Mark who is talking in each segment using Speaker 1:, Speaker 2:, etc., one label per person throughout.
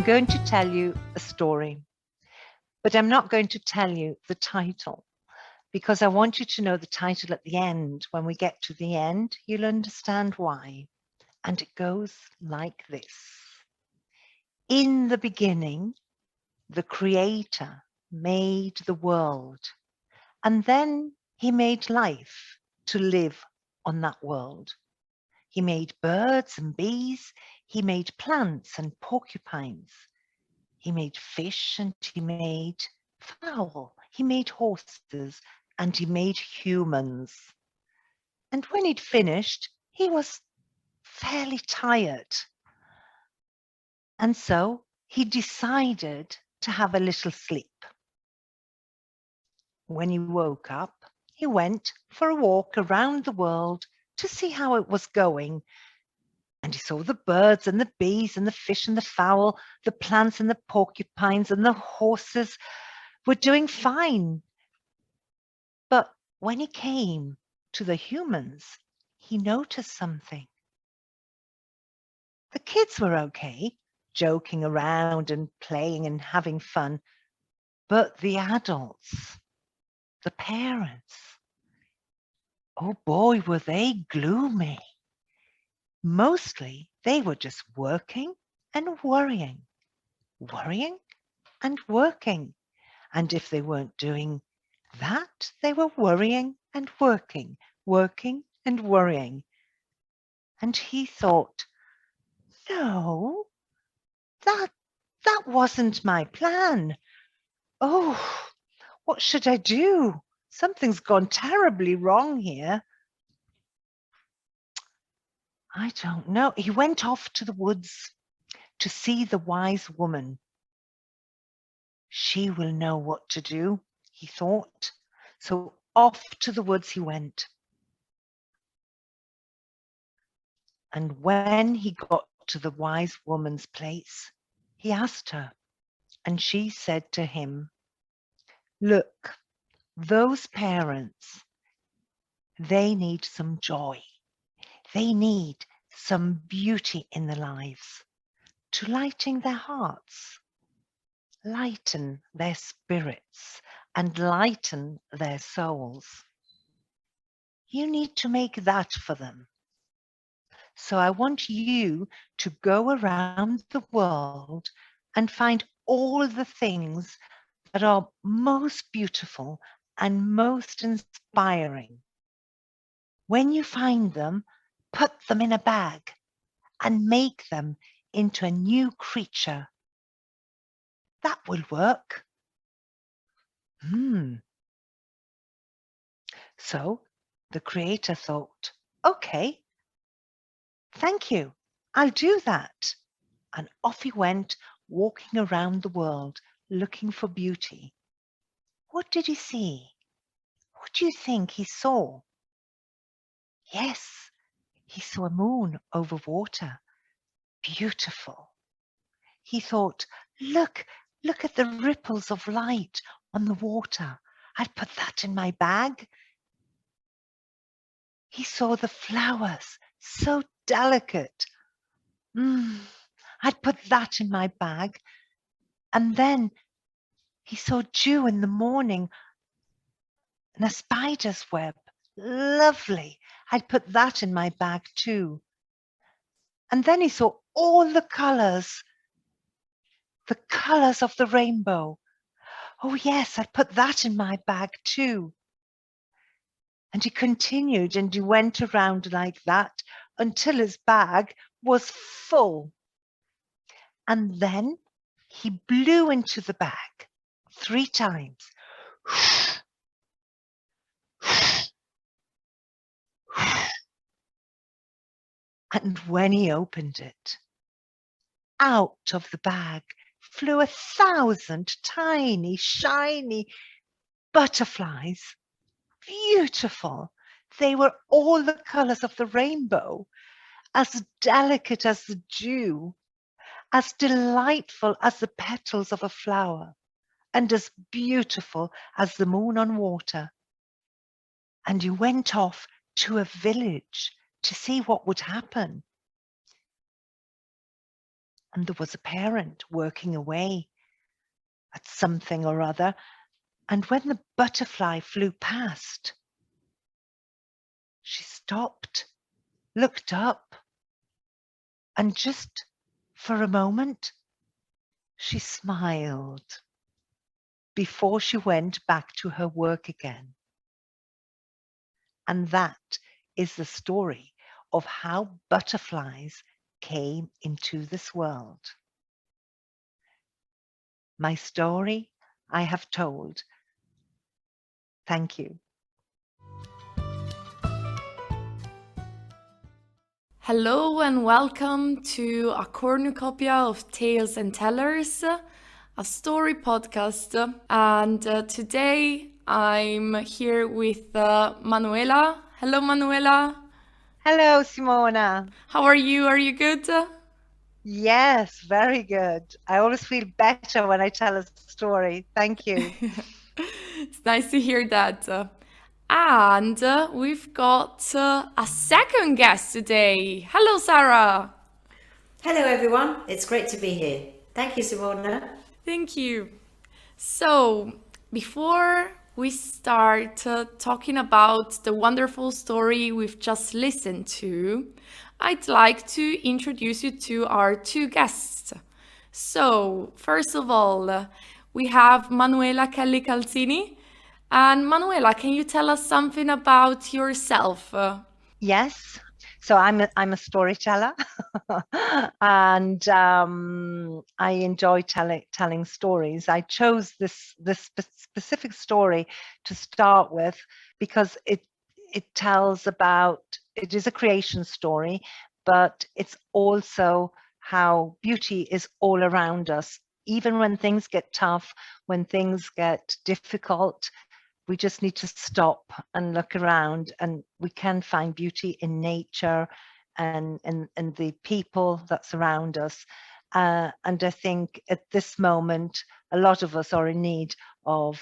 Speaker 1: going to tell you a story, but I'm not going to tell you the title because I want you to know the title at the end. When we get to the end, you'll understand why. And it goes like this. In the beginning, the Creator made the world, and then he made life to live on that world. He made birds and bees, he made plants and porcupines. He made fish and he made fowl, he made horses and he made humans. And when he'd finished, he was fairly tired. And so he decided to have a little sleep. When he woke up, he went for a walk around the world to see how it was going. And he saw the birds and the bees and the fish and the fowl, the plants and the porcupines and the horses were doing fine. But when he came to the humans, he noticed something. The kids were okay, joking around and playing and having fun. But the adults, the parents, oh boy, were they gloomy. Mostly they were just working and worrying and working. And if they weren't doing that, they were worrying and working and worrying. And he thought, no, that wasn't my plan. Oh, what should I do? Something's gone terribly wrong here. I don't know. He went off to the woods to see the wise woman. She will know what to do, he thought. So off to the woods he went. And when he got to the wise woman's place, he asked her, and she said to him, look, those parents, they need some joy. They need some beauty in their lives to lighten their hearts, lighten their spirits, and lighten their souls. You need to make that for them. So I want you to go around the world and find all the things that are most beautiful and most inspiring. When you find them, put them in a bag and make them into a new creature. That will work. So the Creator thought, okay, thank you, I'll do that. And off he went, walking around the world, looking for beauty. What did he see? What do you think he saw? Yes, he saw a moon over water. Beautiful. He thought, look at the ripples of light on the water. I'd put that in my bag. He saw the flowers, so delicate. I'd put that in my bag. And then he saw dew in the morning and a spider's web. Lovely. I'd put that in my bag too. And then he saw all the colours of the rainbow. Oh yes, I'd put that in my bag too. And he continued and he went around like that until his bag was full. And then he blew into the bag 3 times. And when he opened it, out of the bag flew 1,000 tiny, shiny butterflies. Beautiful. They were all the colours of the rainbow, as delicate as the dew, as delightful as the petals of a flower, and as beautiful as the moon on water. And he went off to a village to see what would happen. and there was a parent working away at something or other, and when the butterfly flew past, she stopped, looked up, and just for a moment, she smiled before she went back to her work again. And that is the story of how butterflies came into this world. My story I have told. Thank you.
Speaker 2: Hello and welcome to a cornucopia of Tales and Tellers, a story podcast. And today I'm here with Manuela. Hello, Manuela.
Speaker 1: Hello, Simona.
Speaker 2: How are you? Are you good?
Speaker 1: Yes, very good. I always feel better when I tell a story. Thank you.
Speaker 2: It's nice to hear that. And we've got a second guest today. Hello, Sarah.
Speaker 3: Hello everyone, it's great to be here. Thank you, Simona.
Speaker 2: Thank you. So, before we start talking about the wonderful story we've just listened to, I'd like to introduce you to our two guests. So, first of all, we have Manuela Kelly Calzini. And Manuela, can you tell us something about yourself?
Speaker 1: Yes. So I'm a storyteller, and I enjoy telling stories. I chose this specific story to start with because it tells about, it is a creation story, but it's also how beauty is all around us. Even when things get tough, when things get difficult, we just need to stop and look around, and we can find beauty in nature and the people that surround us. And I think at this moment, a lot of us are in need of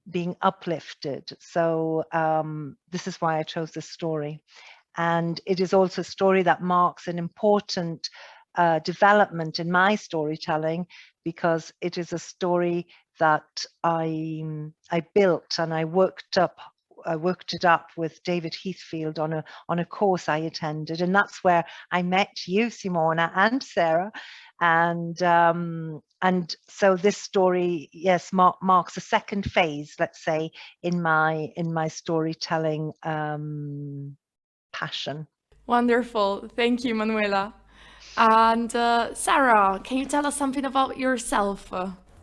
Speaker 1: being uplifted. So this is why I chose this story. And it is also a story that marks an important development in my storytelling, because it is a story that I built and I worked it up with David Heathfield on a course I attended, and that's where I met you, Simona, and Sarah, and so this story, yes, marks a second phase, let's say, in my storytelling passion.
Speaker 2: Wonderful. Thank you, Manuela. And Sarah, can you tell us something about yourself?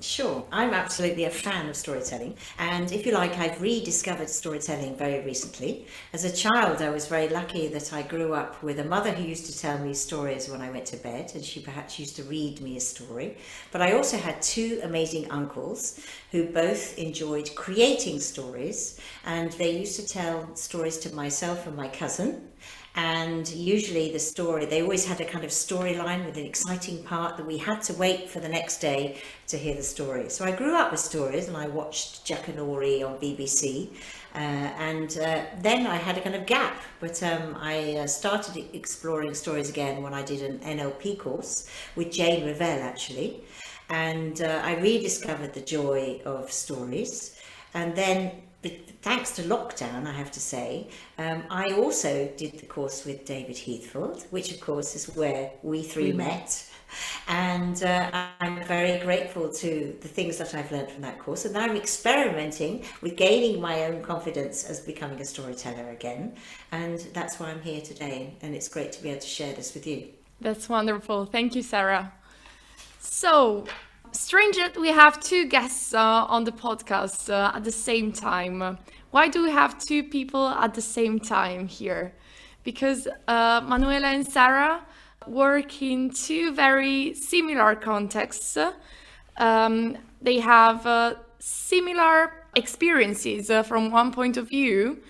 Speaker 3: Sure, I'm absolutely a fan of storytelling, and if you like, I've rediscovered storytelling very recently. As a child, I was very lucky that I grew up with a mother who used to tell me stories when I went to bed, and she perhaps used to read me a story. But I also had two amazing uncles who both enjoyed creating stories, and they used to tell stories to myself and my cousin. And usually the story, they always had a kind of storyline with an exciting part that we had to wait for the next day to hear the story. So I grew up with stories, and I watched Jackanory on BBC. Then I had a kind of gap, but I started exploring stories again when I did an NLP course with Jane Revell, actually. And I rediscovered the joy of stories. And then, thanks to lockdown, I have to say, I also did the course with David Heathfield, which of course is where we three met. And I'm very grateful to the things that I've learned from that course. And now I'm experimenting with gaining my own confidence as becoming a storyteller again. And that's why I'm here today. And it's great to be able to share this with you.
Speaker 2: That's wonderful. Thank you, Sarah. So, strange that we have two guests on the podcast at the same time. Why do we have two people at the same time here? Because Manuela and Sarah work in two very similar contexts. They have similar experiences from one point of view,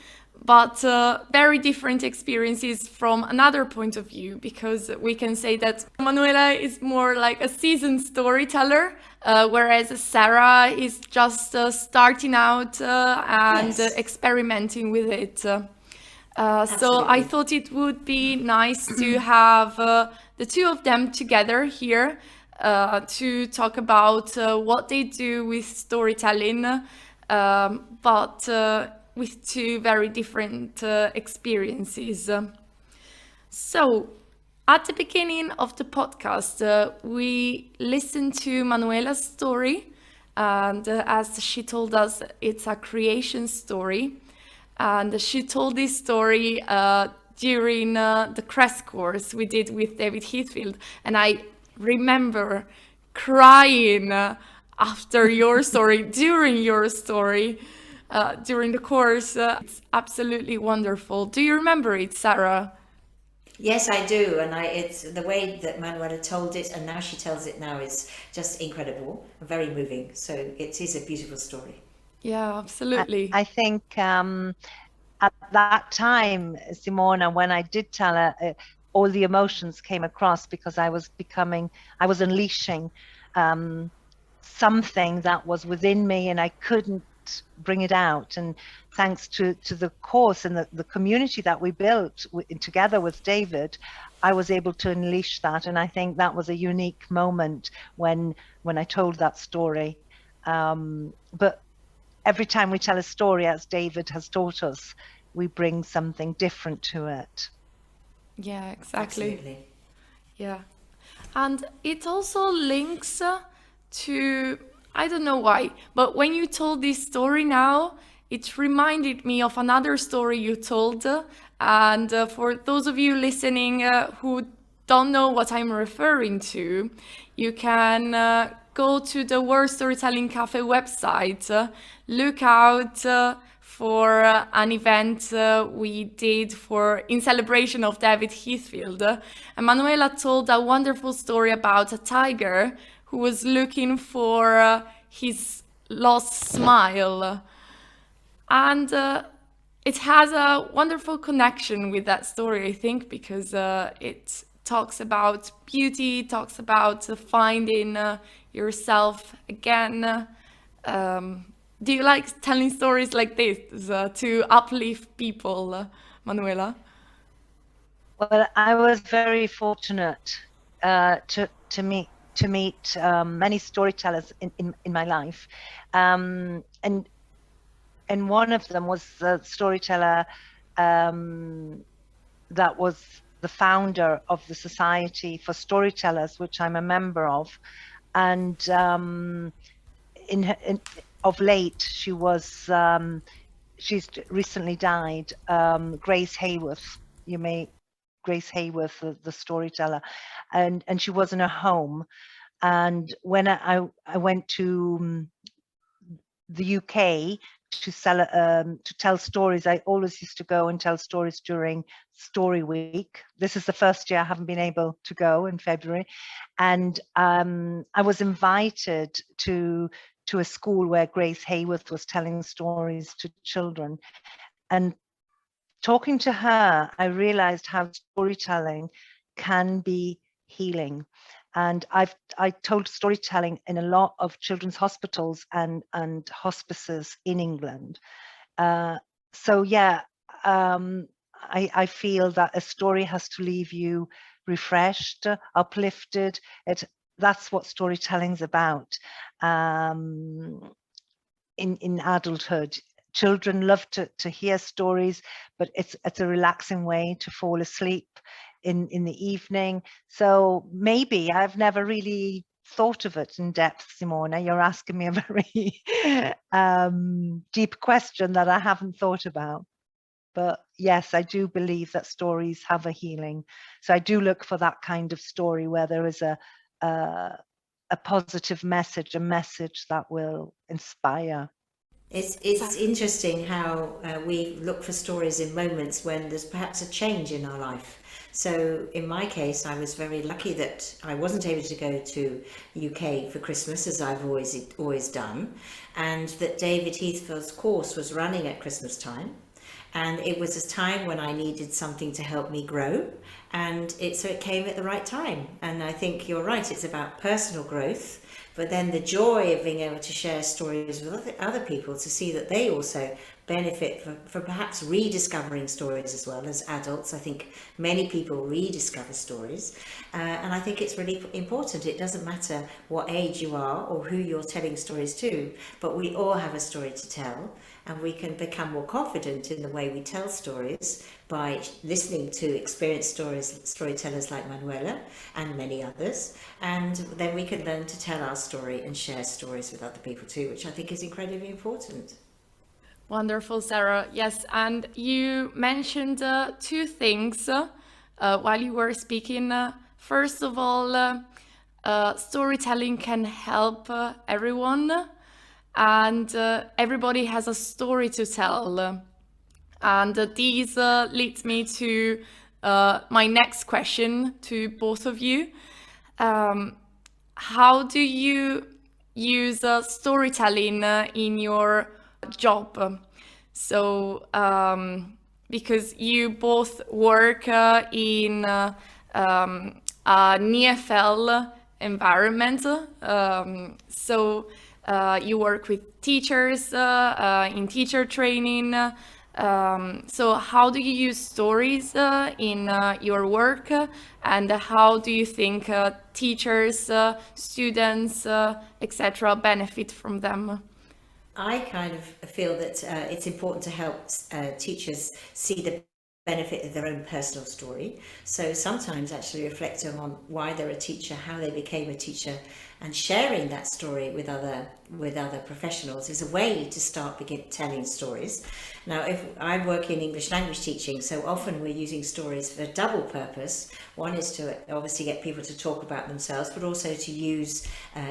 Speaker 2: but very different experiences from another point of view, because we can say that Manuela is more like a seasoned storyteller, whereas Sarah is just starting out and experimenting with it. So I thought it would be nice to have the two of them together here to talk about what they do with storytelling, but with two very different experiences. So, at the beginning of the podcast, we listened to Manuela's story, and as she told us, it's a creation story. And she told this story during the crash course we did with David Heathfield, and I remember crying after your story, during your story, during the course. It's absolutely wonderful. Do you remember it, Sarah?
Speaker 3: Yes, I do, and it's the way that Manuela told it, and now she tells it now is just incredible, very moving. So it is a beautiful story.
Speaker 2: Yeah, absolutely.
Speaker 1: I think at that time, Simona, when I did tell her, all the emotions came across because I was unleashing something that was within me, and I couldn't bring it out. And thanks to the course and the community that we built together with David, I was able to unleash that. And I think that was a unique moment when I told that story. But every time we tell a story, as David has taught us, we bring something different to it.
Speaker 2: Yeah, exactly.
Speaker 3: Absolutely.
Speaker 2: Yeah. And it also links to, I don't know why, but when you told this story now, it reminded me of another story you told. And for those of you listening who don't know what I'm referring to, you can go to the World Storytelling Cafe website, look out for an event we did in celebration of David Heathfield. And Manuela told a wonderful story about a tiger who was looking for his lost smile. And it has a wonderful connection with that story, I think, because it talks about beauty, talks about finding yourself again. Do you like telling stories like this to uplift people, Manuela?
Speaker 1: Well, I was very fortunate to meet many storytellers in my life, and one of them was the storyteller that was the founder of the Society for Storytellers, which I'm a member of, and of late she was she's recently died, Grace Hayworth. Grace Hayworth, the storyteller, and she was in a home. And when I went to the UK to tell stories, I always used to go and tell stories during Story Week. This is the first year I haven't been able to go in February, and I was invited to a school where Grace Hayworth was telling stories to children. And talking to her, I realized how storytelling can be healing. And I told storytelling in a lot of children's hospitals and hospices in England. So yeah, I feel that a story has to leave you refreshed, uplifted. That's what storytelling's about. In adulthood, children love to hear stories, but it's a relaxing way to fall asleep in the evening. So maybe I've never really thought of it in depth, Simona. You're asking me a very deep question that I haven't thought about. But yes, I do believe that stories have a healing. So I do look for that kind of story where there is a positive message, a message that will inspire.
Speaker 3: It's interesting how we look for stories in moments when there's perhaps a change in our life. So in my case, I was very lucky that I wasn't able to go to UK for Christmas, as I've always done, and that David Heathfield's course was running at Christmas time. And it was a time when I needed something to help me grow, and so it came at the right time. And I think you're right, it's about personal growth, but then the joy of being able to share stories with other people, to see that they also benefit for perhaps rediscovering stories as well. As adults, I think many people rediscover stories, and I think it's really important. It doesn't matter what age you are or who you're telling stories to, but we all have a story to tell, and we can become more confident in the way we tell stories by listening to experienced storytellers like Manuela and many others, and then we can learn to tell our story and share stories with other people too, which I think is incredibly important.
Speaker 2: Wonderful, Sarah. Yes, and you mentioned two things while you were speaking. First of all, storytelling can help everyone, and everybody has a story to tell. And this leads me to my next question to both of you. How do you use storytelling in your job? So, because you both work in an EFL environment, so you work with teachers in teacher training. So how do you use stories in your work, and how do you think teachers, students, etc. benefit from them?
Speaker 3: I kind of feel that it's important to help teachers see the benefit of their own personal story. So sometimes actually reflecting on why they're a teacher, how they became a teacher, and sharing that story with other professionals is a way to start telling stories. Now, if I work in English language teaching, so often we're using stories for a double purpose. One is to obviously get people to talk about themselves, but also to use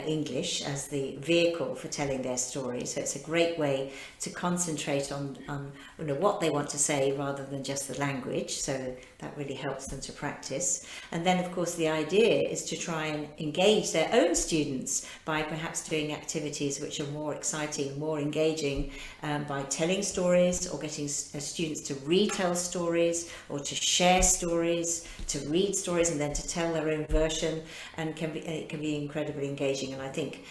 Speaker 3: English as the vehicle for telling their story. So it's a great way to concentrate on what they want to say rather than just the language. So that really helps them to practice. And then, of course, the idea is to try and engage their own students by perhaps doing activities which are more exciting, more engaging, by telling stories or getting students to retell stories or to share stories, to read stories and then to tell their own version, and it can be incredibly engaging. And I think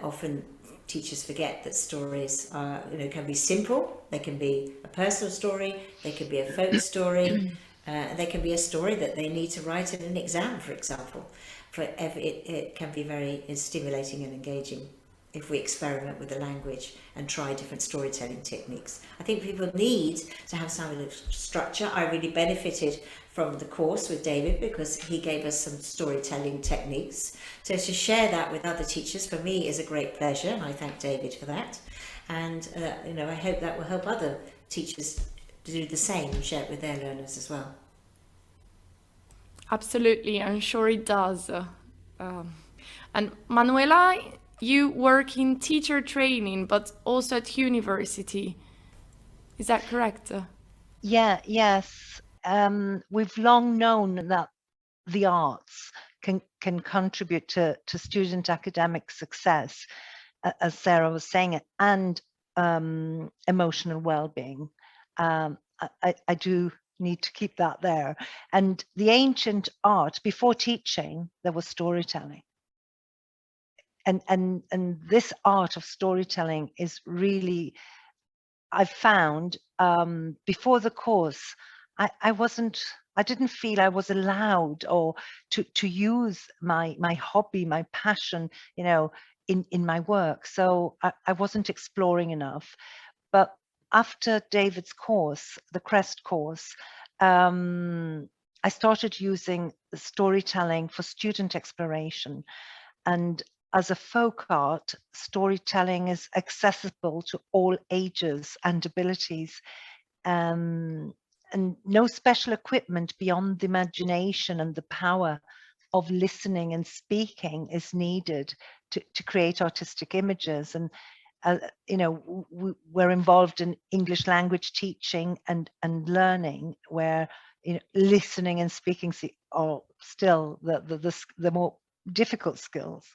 Speaker 3: often teachers forget that stories are, can be simple. They can be a personal story, they can be a folk story, they can be a story that they need to write in an exam, for example. It can be very stimulating and engaging if we experiment with the language and try different storytelling techniques. I think people need to have some of the structure. I really benefited from the course with David because he gave us some storytelling techniques. So to share that with other teachers for me is a great pleasure, and I thank David for that. And I hope that will help other teachers to do the same and share it with their learners as well.
Speaker 2: Absolutely, I'm sure it does. And Manuela, you work in teacher training, but also at university. Is that correct?
Speaker 1: Yes. We've long known that the arts can contribute to student academic success, as Sarah was saying, and emotional well-being. I do need to keep that there. And the ancient art, before teaching, there was storytelling. And this art of storytelling is really, I've found, before the course, I didn't feel I was allowed or to use my hobby, my passion, in my work. So I wasn't exploring enough. But after David's course, the CREST course, I started using storytelling for student exploration. And as a folk art, storytelling is accessible to all ages and abilities. And no special equipment beyond the imagination and the power of listening and speaking is needed to create artistic images. And we're involved in English language teaching and learning, where listening and speaking are still the more difficult skills.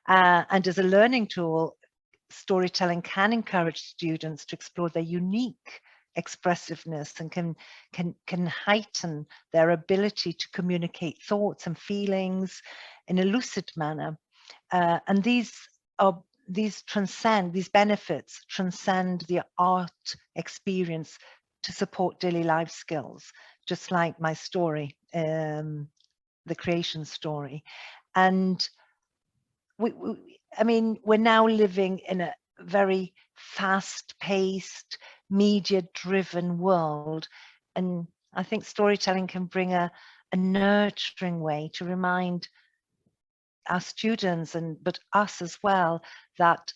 Speaker 1: And as a learning tool, storytelling can encourage students to explore their unique expressiveness and can heighten their ability to communicate thoughts and feelings in a lucid manner. And these benefits transcend the art experience to support daily life skills, just like my story, the creation story. And we're now living in a very fast-paced, media-driven world, and I think storytelling can bring a nurturing way to remind our students but us as well, that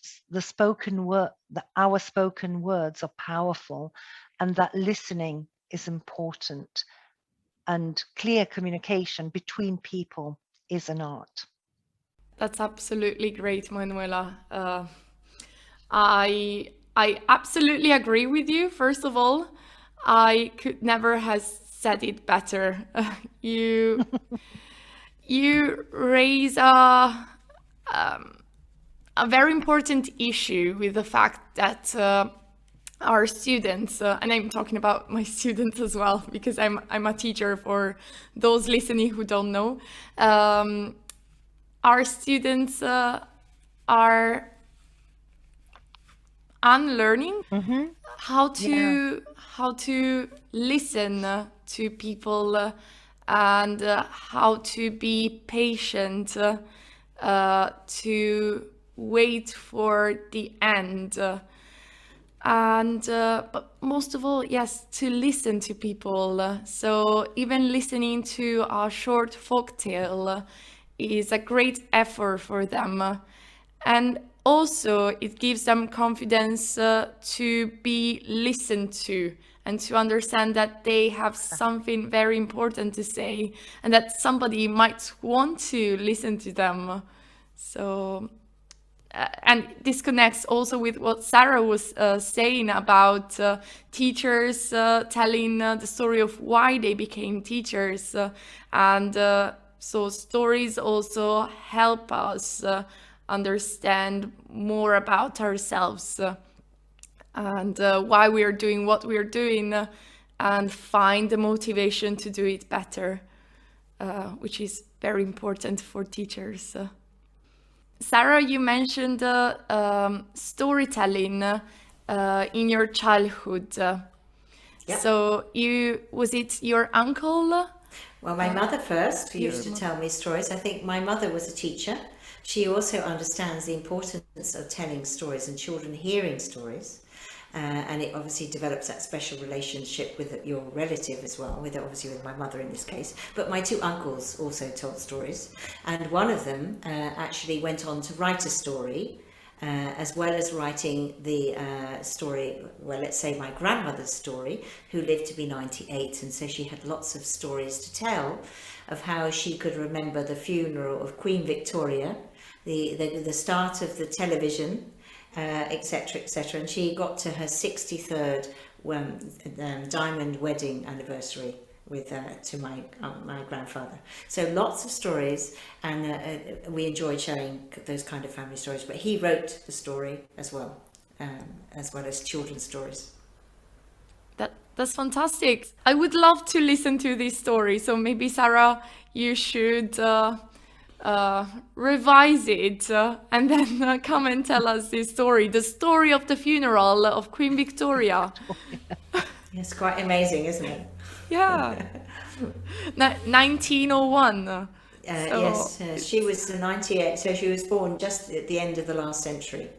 Speaker 1: our spoken words are powerful, and that listening is important, and clear communication between people is an art.
Speaker 2: That's absolutely great, Manuela. I absolutely agree with you. First of all, I could never have said it better. You raise a very important issue with the fact that our students, and I'm talking about my students as well, because I'm a teacher for those listening who don't know. Our students are unlearning how to listen to people and how to be patient, to wait for the end, but most of all, yes, to listen to people. So even listening to a short folktale is a great effort for them, and also it gives them confidence to be listened to and to understand that they have something very important to say and that somebody might want to listen to them. So and this connects also with what Sarah was saying about teachers telling the story of why they became teachers, so stories also help us understand more about ourselves and why we are doing what we are doing, and find the motivation to do it better, which is very important for teachers. Sarah, you mentioned storytelling in your childhood.
Speaker 3: Yep.
Speaker 2: So was it your uncle?
Speaker 3: Well, my mother first who used to tell me stories. I think my mother was a teacher. She also understands the importance of telling stories and children hearing stories. And it obviously develops that special relationship with your relative as well, obviously with my mother in this case. But my two uncles also told stories, and one of them actually went on to write a story, as well as writing the story, well, let's say my grandmother's story, who lived to be 98, and so she had lots of stories to tell of how she could remember the funeral of Queen Victoria, the start of the television, etc., etc. And she got to her 63rd diamond wedding anniversary to my grandfather. So lots of stories, and we enjoyed sharing those kind of family stories. But he wrote the story as well as children's stories.
Speaker 2: That's fantastic. I would love to listen to this story. So maybe Sarah, you should revise it and then come and tell us this story, the story of the funeral of Queen Victoria.
Speaker 3: It's quite amazing, isn't it?
Speaker 2: Yeah. 1901.
Speaker 3: Yes, she was 98, so she was born just at the end of the last century.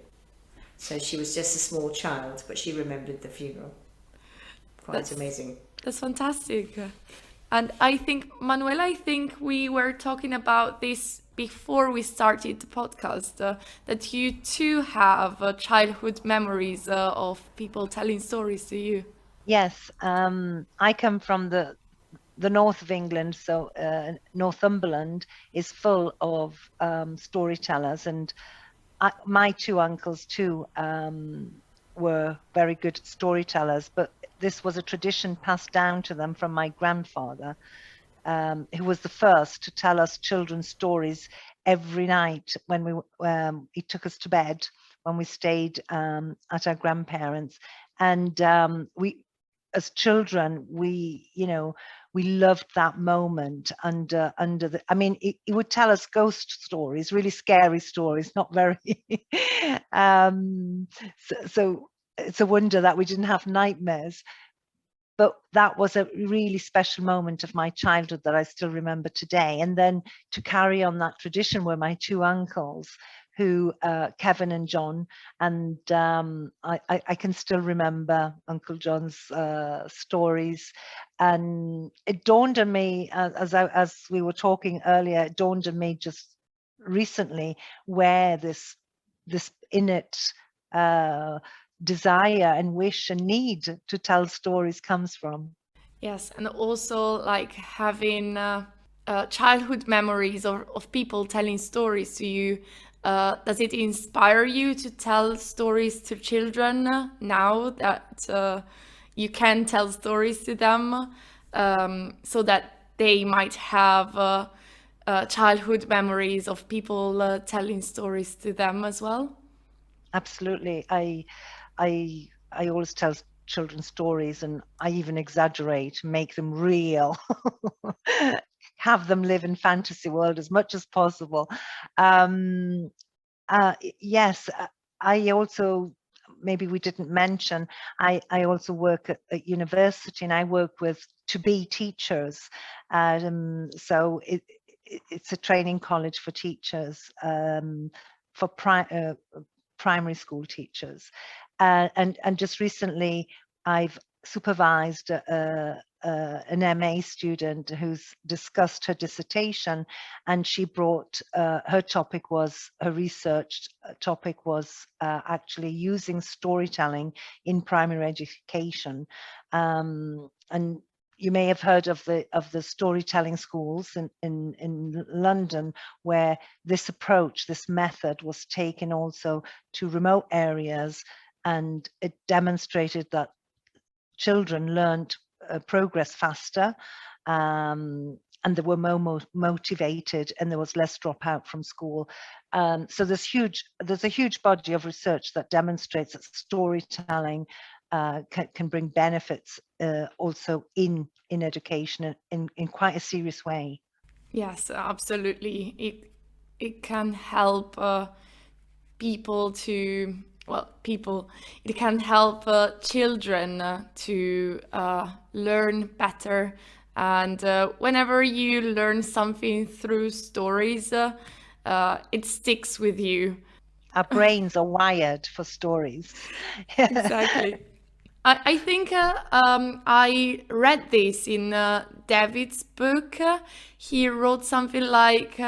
Speaker 3: So she was just a small child, but she remembered the funeral. Quite amazing.
Speaker 2: That's fantastic. And I think, Manuela, we were talking about this before we started the podcast, that you too have childhood memories of people telling stories to you.
Speaker 1: Yes, I come from the north of England, so Northumberland is full of storytellers, and my two uncles too were very good storytellers, but this was a tradition passed down to them from my grandfather, who was the first to tell us children's stories every night when he took us to bed when we stayed at our grandparents', and as children, we loved that moment under the. I mean, he would tell us ghost stories, really scary stories, not very. So it's a wonder that we didn't have nightmares. But that was a really special moment of my childhood that I still remember today. And then to carry on that tradition were my two uncles, who Kevin and John, and I can still remember Uncle John's stories. And it dawned on me as we were talking earlier, it dawned on me just recently where this innate desire and wish and need to tell stories comes from.
Speaker 2: Yes, and also like having childhood memories of people telling stories to you. Does it inspire you to tell stories to children now that you can tell stories to them, so that they might have childhood memories of people telling stories to them as well?
Speaker 1: Absolutely. I always tell children stories, and I even exaggerate, make them real, have them live in fantasy world as much as possible. Yes, I also, maybe we didn't mention, I also work at university, and I work with to-be teachers. So it's a training college for teachers, for primary school teachers. And just recently, I've supervised an MA student who's discussed her dissertation, and she brought her research topic was actually using storytelling in primary education. And you may have heard of the storytelling schools in London, where this approach, this method was taken also to remote areas, and it demonstrated that children learned progress faster, and they were more motivated, and there was less dropout from school. So there's a huge body of research that demonstrates that storytelling can bring benefits also in education in quite a serious way.
Speaker 2: Yes, absolutely. It can help people to, well, people, it can help children to learn better. And whenever you learn something through stories, it sticks with you.
Speaker 1: Our brains are wired for stories.
Speaker 2: Exactly. I think I read this in David's book. He wrote something like,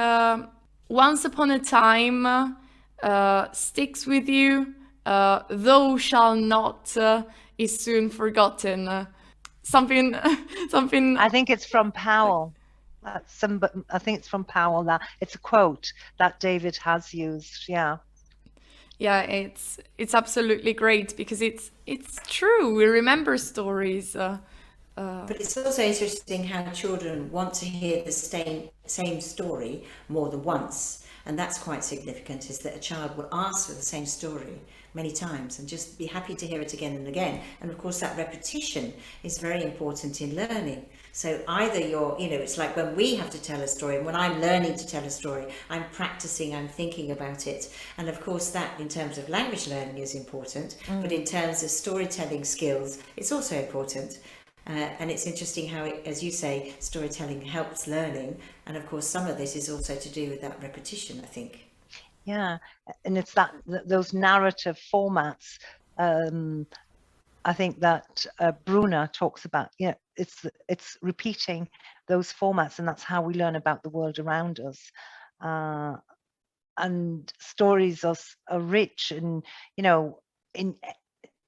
Speaker 2: once upon a time sticks with you, though shall not is soon forgotten. Something, something.
Speaker 1: I think it's from Powell. I think it's from Powell. That it's a quote that David has used. Yeah.
Speaker 2: Yeah, it's absolutely great because it's true. We remember stories.
Speaker 3: But it's also interesting how children want to hear the same story more than once. And that's quite significant, is that a child will ask for the same story many times and just be happy to hear it again and again. And of course, that repetition is very important in learning. So either it's like when we have to tell a story, and when I'm learning to tell a story, I'm practicing, I'm thinking about it. And of course, that in terms of language learning is important, but in terms of storytelling skills, it's also important. And it's interesting how, as you say, storytelling helps learning. And of course, some of this is also to do with that repetition, I think.
Speaker 1: Yeah, and it's those narrative formats. I think that Bruna talks about. Yeah, it's repeating those formats, and that's how we learn about the world around us. And stories are rich, and in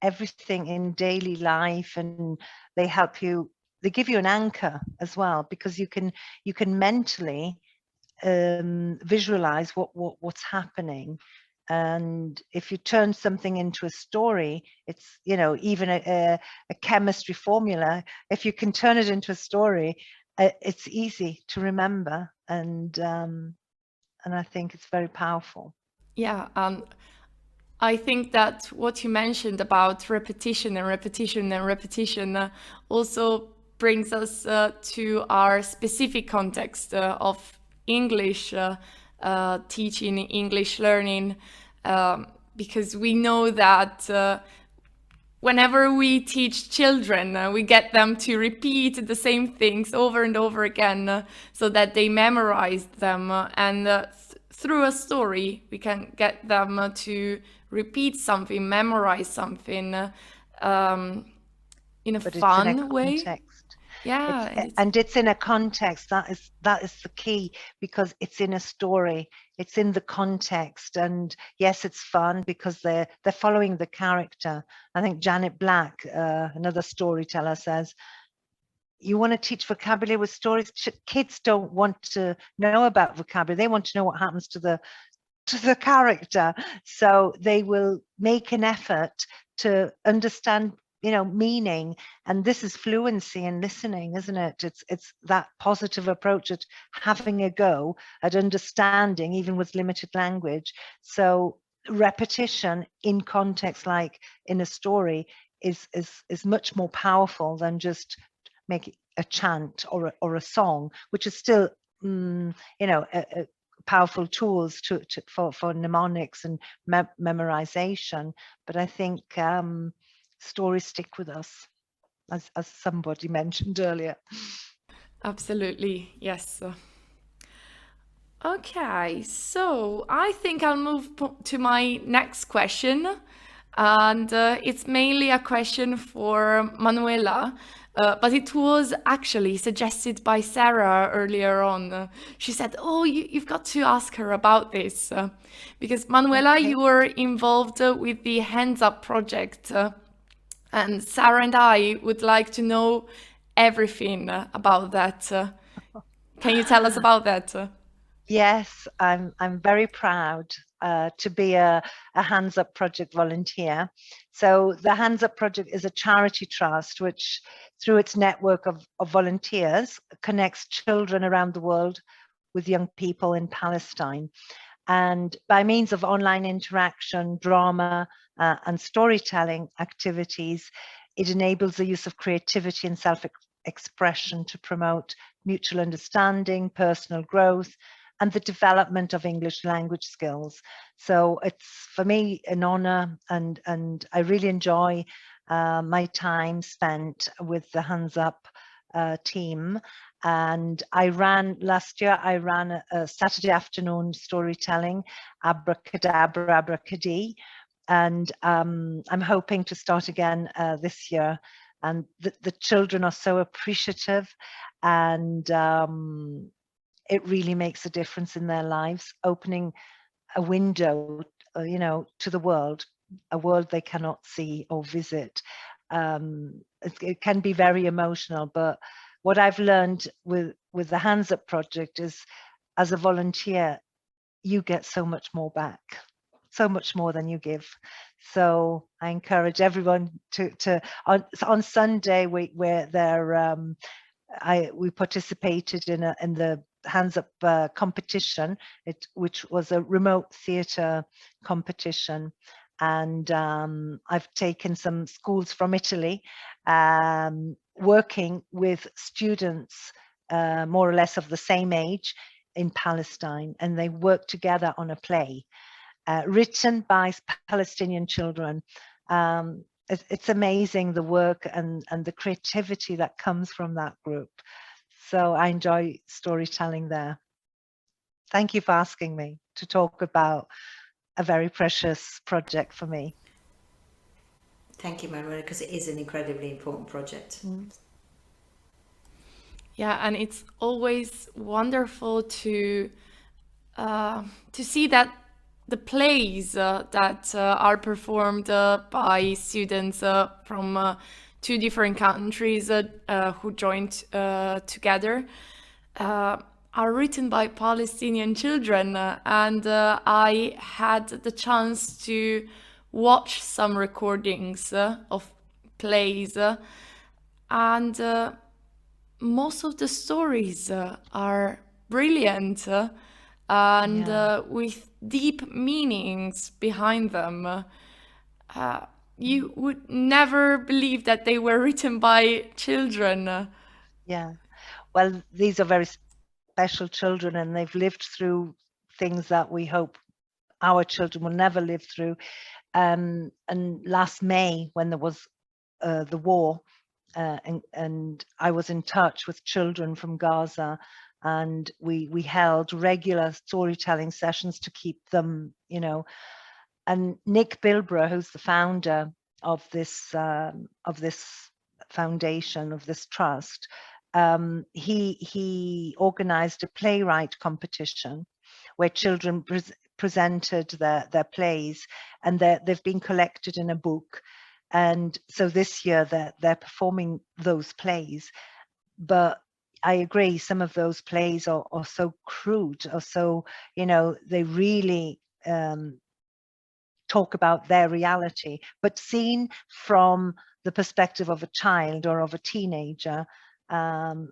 Speaker 1: everything in daily life, and they help you. They give you an anchor as well, because you can mentally visualize what's happening. And if you turn something into a story, it's even a chemistry formula, if you can turn it into a story, it's easy to remember, and I think it's very powerful.
Speaker 2: Yeah, I think that what you mentioned about repetition and repetition and repetition also brings us to our specific context of English teaching, English learning, because we know that whenever we teach children, we get them to repeat the same things over and over again so that they memorize them. And through a story, we can get them to repeat something, memorize something in a
Speaker 1: But
Speaker 2: fun
Speaker 1: it's in a
Speaker 2: way.
Speaker 1: context.
Speaker 2: Yeah,
Speaker 1: It's in a context. That is the key, because it's in a story. It's in the context, and yes, it's fun because they're following the character. I think Janet Black, another storyteller, says, you want to teach vocabulary with stories. Kids don't want to know about vocabulary. They want to know what happens to the character. So they will make an effort to understand, meaning. And this is fluency in listening, isn't it? It's that positive approach at having a go at understanding, even with limited language. So repetition in context, like in a story, is much more powerful than just make a chant or a song, which is still powerful tools for mnemonics and memorization. But I think stories stick with us, as somebody mentioned earlier.
Speaker 2: absolutely, yes. Okay, so I think I'll move to my next question. And it's mainly a question for Manuela, but it was actually suggested by Sarah earlier on. She said, oh, you've got to ask her about this. Because Manuela,
Speaker 1: Okay.
Speaker 2: you were involved with the Hands Up project. And Sarah and I would like to know everything about that. Can you tell us about that?
Speaker 1: Yes, I'm very proud to be a Hands Up Project volunteer. So the Hands Up Project is a charity trust which, through its network of volunteers, connects children around the world with young people in Palestine. And by means of online interaction, drama, and storytelling activities, it enables the use of creativity and self-expression to promote mutual understanding, personal growth, and the development of English language skills. So it's, for me, an honor, and I really enjoy my time spent with the Hands Up team. And last year, I ran a Saturday afternoon storytelling, Abracadabra, Abracadee. And I'm hoping to start again this year. And the children are so appreciative, and it really makes a difference in their lives, opening a window, to the world, a world they cannot see or visit. It can be very emotional, but what I've learned with the Hands Up project is, as a volunteer, you get so much more back, so much more than you give. So I encourage everyone to on Sunday we participated in the Hands Up competition, which was a remote theatre competition. And I've taken some schools from Italy, working with students more or less of the same age in Palestine, and they work together on a play written by Palestinian children. It's amazing, the work and the creativity that comes from that group. So I enjoy storytelling there. Thank you for asking me to talk about a very precious project for me.
Speaker 3: Thank you, Manuela, because it is an incredibly important project.
Speaker 2: Yeah, and it's always wonderful to see that the plays that are performed by students from two different countries who joined together are written by Palestinian children. And I had the chance to watch some recordings of plays, and most of the stories are brilliant. and
Speaker 1: Yeah.
Speaker 2: with deep meanings behind them. You would never believe that they were written by children.
Speaker 1: Yeah. Well, these are very special children, and they've lived through things that we hope our children will never live through. And last May, when there was the war, and I was in touch with children from Gaza, and we held regular storytelling sessions to keep them, And Nick Bilbrough, who's the founder of this foundation, of this trust, he organized a playwright competition where children presented their plays, and they've been collected in a book. And so this year they're performing those plays. But I agree, some of those plays are so crude, or so, they really talk about their reality, but seen from the perspective of a child or of a teenager,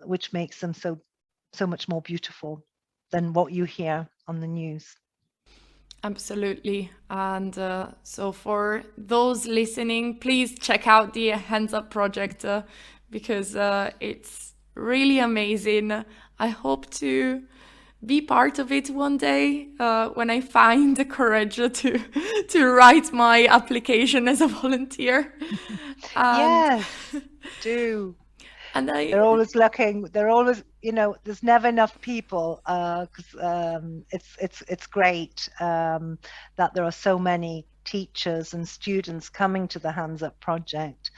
Speaker 1: which makes them so much more beautiful than what you hear on the news.
Speaker 2: Absolutely. And so for those listening, please check out the Hands Up project because it's really amazing. I hope to be part of it one day when I find the courage to write my application as a volunteer. And,
Speaker 1: Yes, do.
Speaker 2: and
Speaker 1: They're always looking. They're always, there's never enough people, because it's great that there are so many teachers and students coming to the Hands Up project.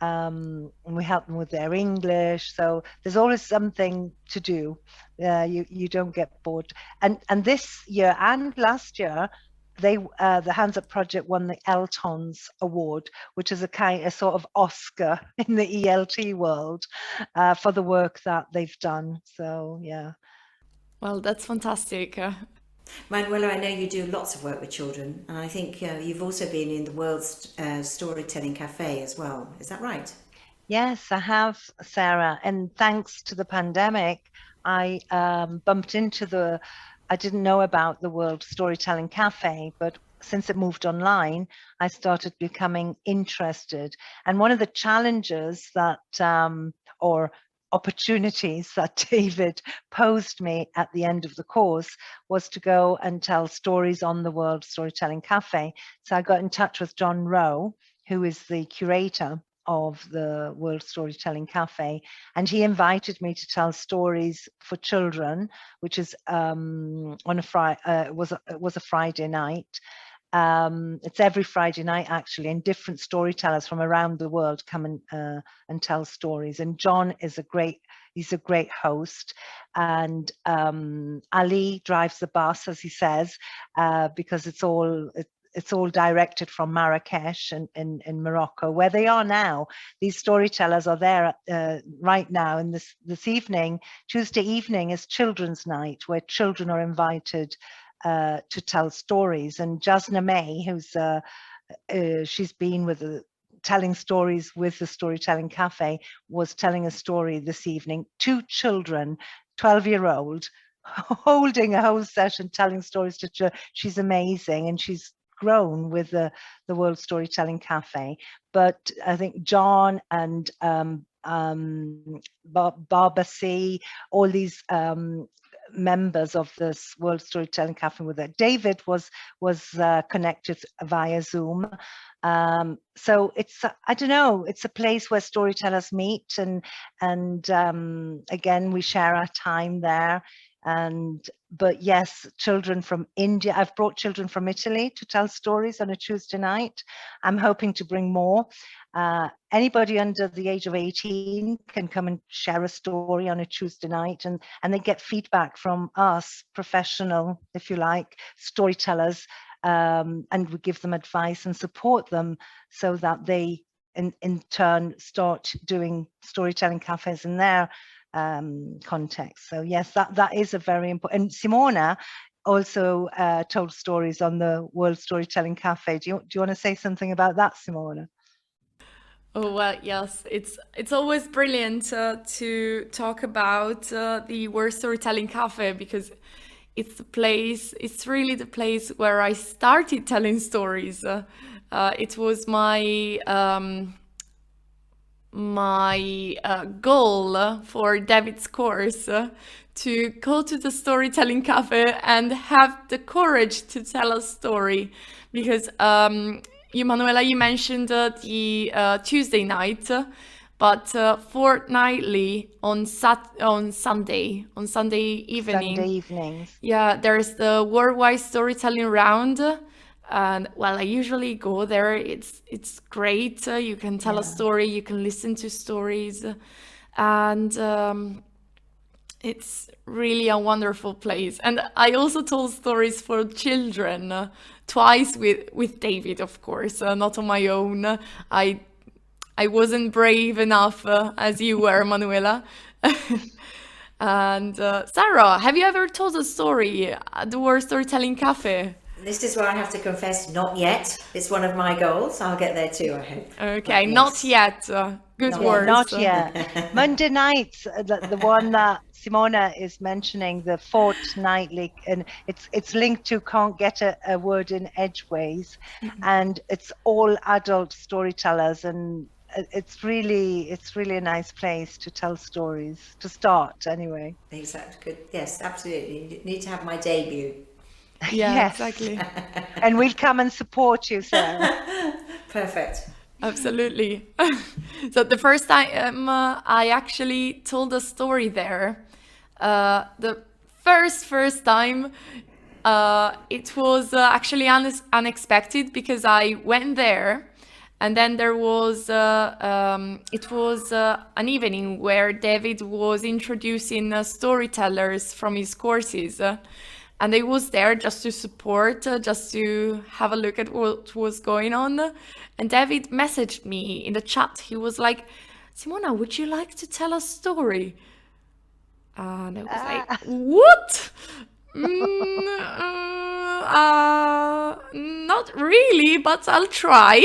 Speaker 1: And we help them with their English. So there's always something to do. You don't get bored. And this year and last year, the Hands Up project won the Eltons Award, which is a sort of Oscar in the ELT world for the work that they've done. So yeah.
Speaker 2: well, that's fantastic.
Speaker 3: Manuela, I know you do lots of work with children, and I think you've also been in the World's Storytelling Cafe as well. Is that right?
Speaker 1: Yes, I have, Sarah. And thanks to the pandemic, I bumped into I didn't know about the World Storytelling Cafe, but since it moved online, I started becoming interested. And one of the challenges or opportunities that David posed me at the end of the course was to go and tell stories on the World Storytelling Cafe. So I got in touch with John Rowe, who is the curator of the World Storytelling Cafe, and he invited me to tell stories for children, which is on a Friday. It was a Friday night. It's every Friday night actually, and different storytellers from around the world come and tell stories. And John is he's a great host, and Ali drives the bus, as he says, because it's all directed from Marrakesh in Morocco, where they are now. These storytellers are there right now. And this evening, Tuesday evening, is Children's Night, where children are invited to tell stories. And Jasna May, she's been telling stories with the Storytelling Cafe, was telling a story this evening. 2 children, 12-year-old, holding a whole session telling stories to children. She's amazing, and she's grown with the World Storytelling Cafe. But I think John and Barbara C, all these members of this World Storytelling Cafe with it. David was connected via Zoom. So it's, I don't know, it's a place where storytellers meet, and again, we share our time there. But yes, children from India. I've brought children from Italy to tell stories on a Tuesday night. I'm hoping to bring more. Anybody under the age of 18 can come and share a story on a Tuesday night, and they get feedback from us, professional, if you like, storytellers, and we give them advice and support them so that they in turn start doing storytelling cafes in their context. So yes, that is a very important. And Simona also told stories on the World Storytelling Cafe. Do you want to say something about that, Simona?
Speaker 2: Oh well, yes, it's always brilliant to talk about the World Storytelling Cafe, because it's really the place where I started telling stories. It was my goal for David's course to go to the storytelling cafe and have the courage to tell a story, because you, Manuela, you mentioned the Tuesday night, but fortnightly on Sunday evening.
Speaker 1: Sunday evenings.
Speaker 2: Yeah, there's the worldwide storytelling round, and well, I usually go there. It's great. You can tell a story, you can listen to stories, and it's really a wonderful place. And I also told stories for children, twice with David, of course, not on my own. I wasn't brave enough as you were, Manuela. And Sarah, have you ever told a story at the World Storytelling Cafe?
Speaker 3: This is where I have to confess, not yet. It's one of my goals. I'll get there too, I hope.
Speaker 2: Okay,
Speaker 3: But
Speaker 2: not
Speaker 3: yes.
Speaker 2: yet. Good
Speaker 3: Not
Speaker 2: words.
Speaker 1: Not yet. Monday nights, the one that Simona is mentioning, the fortnightly, and it's linked to Can't Get a Word in Edgeways, and it's all adult storytellers, and it's really a nice place to tell stories, to start anyway.
Speaker 3: Exactly. Good. Yes, absolutely. You need to have my debut.
Speaker 2: Yeah,
Speaker 1: Yes.
Speaker 2: exactly.
Speaker 1: And we'll come and support you, Sarah.
Speaker 3: Perfect.
Speaker 2: Absolutely. So the first time I actually told a story there, the first time, it was actually unexpected, because I went there, and then there was it was an evening where David was introducing storytellers from his courses. And I was there just to support, just to have a look at what was going on. And David messaged me in the chat. He was like, Simona, would you like to tell a story? And I was like, what? Not really, but I'll try.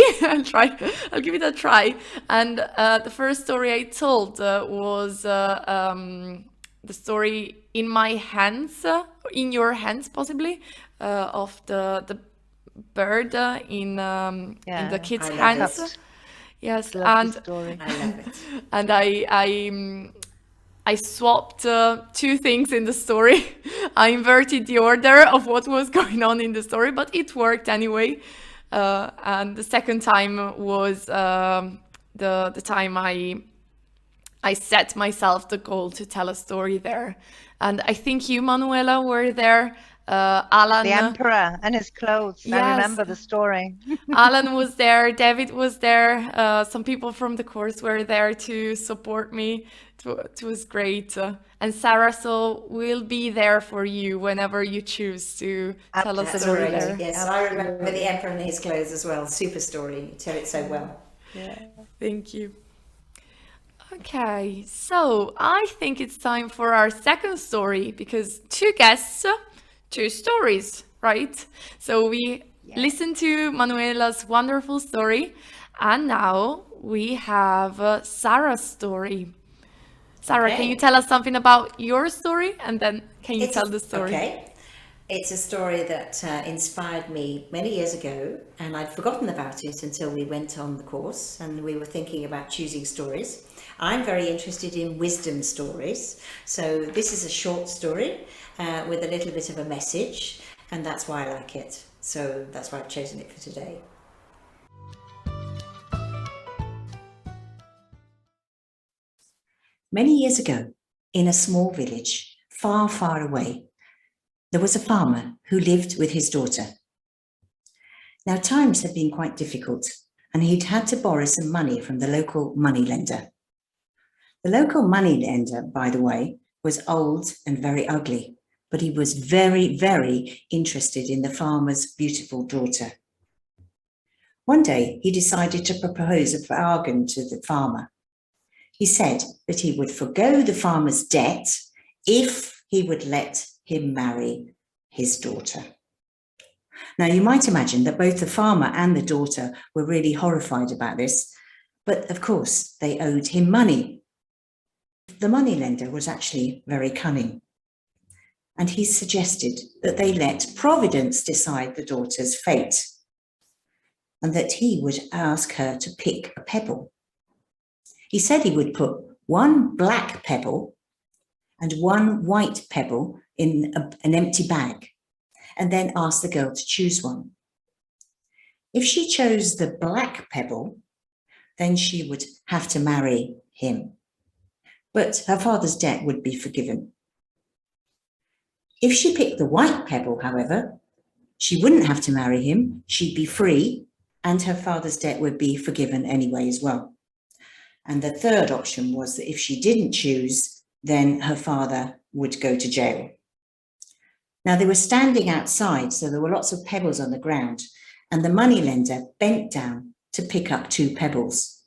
Speaker 2: I'll give it a try. And the first story I told was the story in my hands, in your hands possibly, of the bird in the kids'
Speaker 3: I love
Speaker 2: hands.
Speaker 3: it.
Speaker 2: Yes,
Speaker 1: Love
Speaker 2: and
Speaker 1: the story.
Speaker 3: I love it.
Speaker 2: and I swapped two things in the story. I inverted the order of what was going on in the story, but it worked anyway. And the second time was the time I set myself the goal to tell a story there. And I think you, Manuela, were there. Alan.
Speaker 1: The emperor and his clothes.
Speaker 2: Yes.
Speaker 1: I remember the story.
Speaker 2: Alan was there, David was there, some people from the course were there to support me. It was great. And Sarah, so we'll be there for you whenever you choose to tell a
Speaker 3: That's
Speaker 2: story
Speaker 3: great.
Speaker 2: there.
Speaker 3: Yes, I remember the emperor in his clothes as well. Super story. You tell it so well.
Speaker 2: Yeah, thank you. Okay, so I think it's time for our second story, because two guests, two stories, right? So we listened to Manuela's wonderful story, and now we have Sarah's story. Sarah,
Speaker 3: Okay.
Speaker 2: can you tell us something about your story, and then can you tell the story?
Speaker 3: Okay. It's a story that inspired me many years ago, and I'd forgotten about it until we went on the course and we were thinking about choosing stories. I'm very interested in wisdom stories, so this is a short story with a little bit of a message, and that's why I like it. So that's why I've chosen it for today. Many years ago, in a small village far, far away, there was a farmer who lived with his daughter. Now, times had been quite difficult, and he'd had to borrow some money from the local moneylender. The local moneylender, by the way, was old and very ugly, but he was very, very interested in the farmer's beautiful daughter. One day, he decided to propose a bargain to the farmer. He said that he would forgo the farmer's debt if he would let him marry his daughter. Now, you might imagine that both the farmer and the daughter were really horrified about this, but of course, they owed him money. The moneylender was actually very cunning. and he suggested that they let Providence decide the daughter's fate, and that he would ask her to pick a pebble. He said he would put one black pebble and one white pebble in an empty bag, and then ask the girl to choose one. If she chose the black pebble, then she would have to marry him, but her father's debt would be forgiven. If she picked the white pebble, however, she wouldn't have to marry him, she'd be free, and her father's debt would be forgiven anyway as well. And the third option was that if she didn't choose, then her father would go to jail. Now they were standing outside, so there were lots of pebbles on the ground, and the moneylender bent down to pick up 2 pebbles.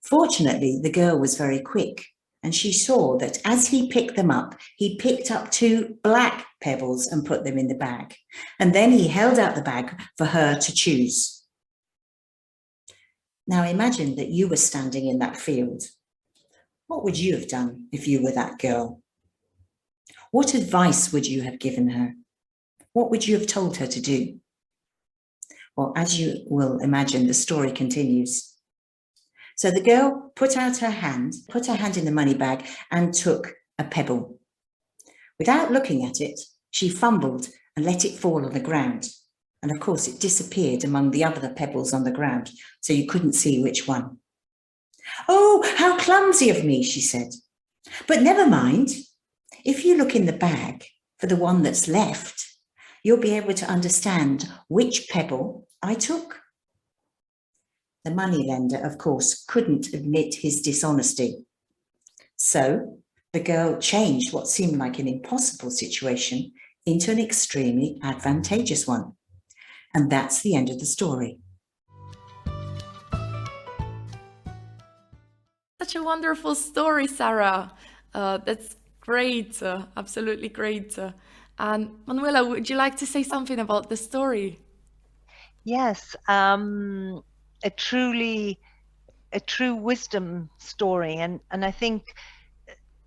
Speaker 3: Fortunately, the girl was very quick, and she saw that as he picked them up, he picked up 2 black pebbles and put them in the bag. And then he held out the bag for her to choose. Now imagine that you were standing in that field. What would you have done if you were that girl? What advice would you have given her? What would you have told her to do? Well, as you will imagine, the story continues. So the girl put her hand in the money bag and took a pebble. Without looking at it, she fumbled and let it fall on the ground. And of course, it disappeared among the other pebbles on the ground, so you couldn't see which one. "Oh, how clumsy of me," she said. "But never mind. If you look in the bag for the one that's left, you'll be able to understand which pebble I took." The moneylender, of course, couldn't admit his dishonesty. So the girl changed what seemed like an impossible situation into an extremely advantageous one. And that's the end of the story.
Speaker 2: Such a wonderful story, Sarah. That's great, absolutely great. And Manuela, would you like to say something about the story?
Speaker 1: Yes, a true wisdom story, and I think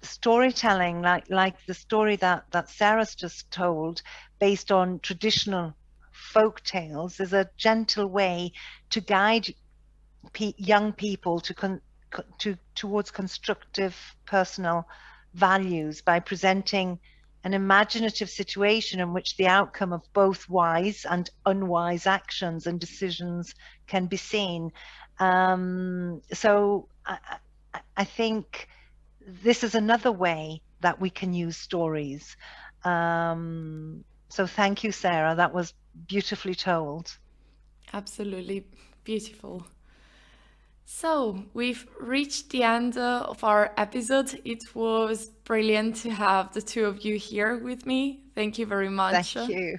Speaker 1: storytelling, like the story that Sarah's just told, based on traditional folk tales, is a gentle way to guide young people towards constructive personal values by presenting an imaginative situation in which the outcome of both wise and unwise actions and decisions can be seen. So I think this is another way that we can use stories. So thank you, Sarah. That was beautifully told.
Speaker 2: Absolutely beautiful. So we've reached the end of our episode. It was brilliant to have the two of you here with me. Thank you very much.
Speaker 1: Thank you.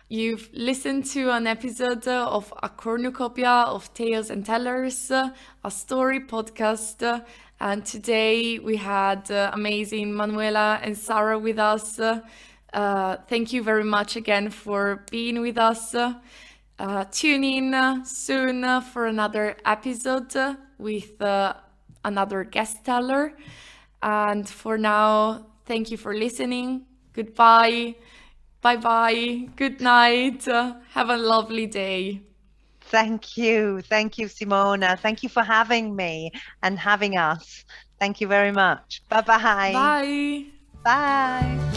Speaker 2: You've listened to an episode of A Cornucopia of Tales and Tellers, a story podcast. And today we had amazing Manuela and Sarah with us. Thank you very much again for being with us. Tune in soon for another episode with another guest teller. And for now, thank you for listening. Goodbye. Bye-bye. Good night. Have a lovely day.
Speaker 1: Thank you. Thank you, Simona. Thank you for having me and having us. Thank you very much. Bye-bye.
Speaker 2: Bye.
Speaker 1: Bye.